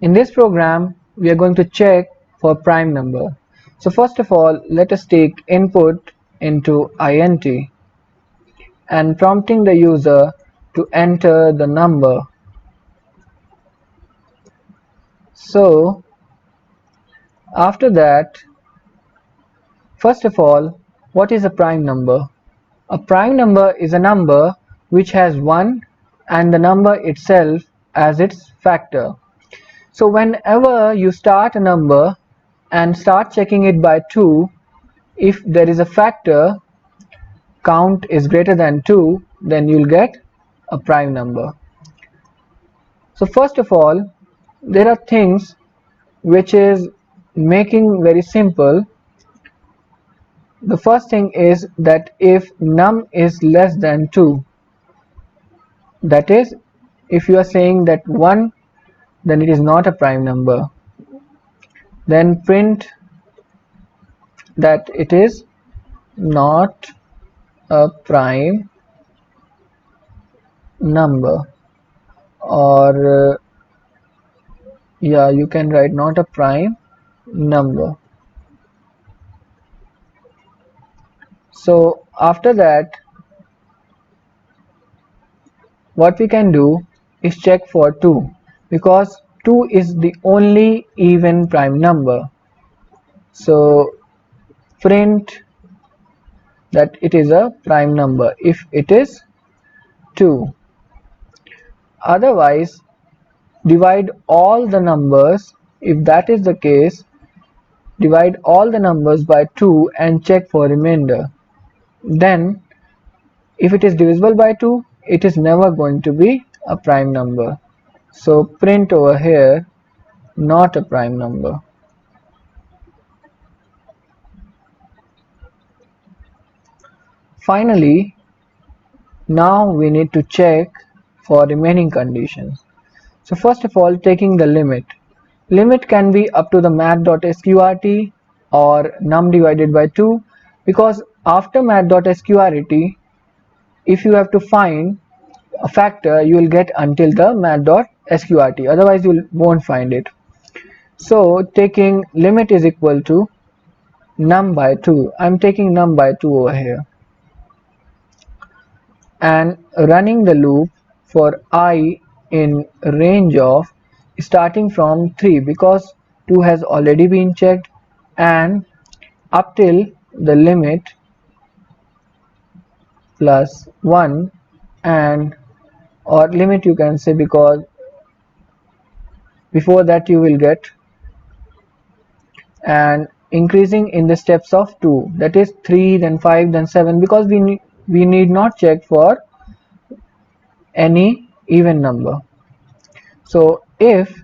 In this program, we are going to check for prime number. So first of all, let us take input into int and prompting the user to enter the number. So after that, first of all, what is a prime number? A prime number is a number which has 1 and the number itself as its factor. So whenever you start a number and start checking it by 2, if there is a factor count is greater than 2, then you'll get a prime number. So first of all, there are things which is making very simple. The first thing is that if num is less than 2, that is, if you are saying that 1, then it is not a prime number. Then print that it is not a prime number, or yeah, you can write not a prime number. So after that, what we can do is check for 2, because 2 is the only even prime number. So print that it is a prime number if it is 2. Otherwise, divide all the numbers. If that is the case, divide all the numbers by 2 and check for remainder. Then if it is divisible by 2, it is never going to be a prime number. So print over here not a prime number. Finally, now we need to check for remaining conditions. So first of all, taking the limit. Limit can be up to the math.sqrt or num divided by 2, because after math.sqrt, if you have to find a factor, you will get until the math.sqrt, otherwise you won't find it. So taking limit is equal to num by 2. I'm taking num by 2 over here and running the loop for I in range of starting from 3, because 2 has already been checked, and up till the limit plus 1, and or limit you can say, because before that you will get, and increasing in the steps of 2, that is 3, then 5, then 7, because we need not check for any even number. So if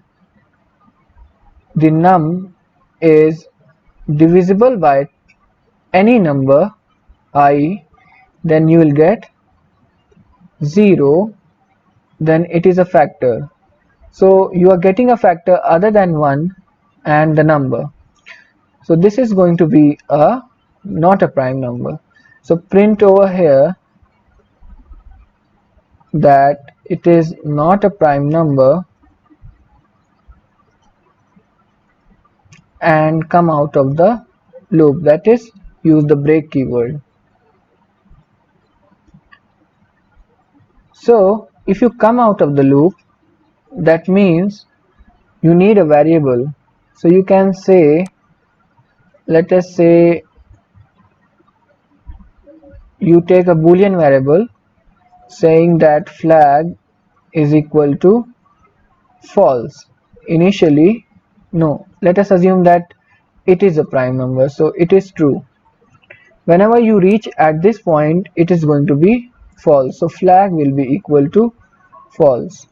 the num is divisible by any number I, then you will get 0, then it is a factor. So you are getting a factor other than 1 and the number. So this is going to be a not a prime number. So print over here that it is not a prime number and come out of the loop, that is, use the break keyword. So if you come out of the loop, that means you need a variable. So you can say, let us say you take a boolean variable saying that flag is equal to false. Initially, no, let us assume that it is a prime number, so it is true. Whenever you reach at this point, it is going to be false, so flag will be equal to false.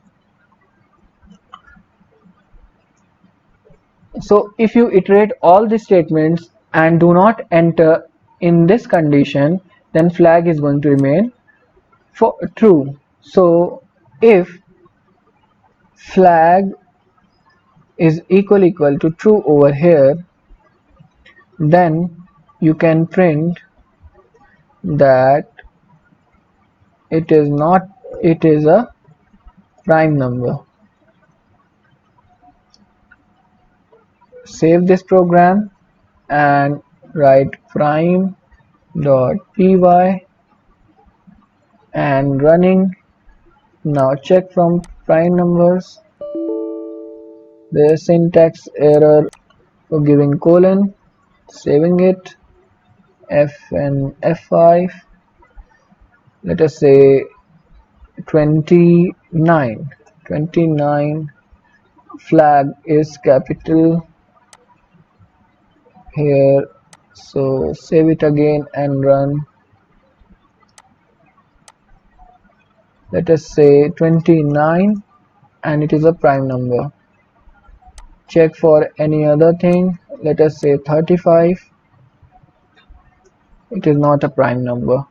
So if you iterate all the statements and do not enter in this condition, then flag is going to remain true. So if flag is equal to true over here, then you can print that it is a prime number. save this program and write prime.py and running. Now check from prime numbers. There's syntax error for giving colon. Saving it. F and F5. Let us say 29. 29 flag is capital here. So save it again and run. Let us say 29 and it is a prime number. Check for any other thing. Let us say 35. It is not a prime number.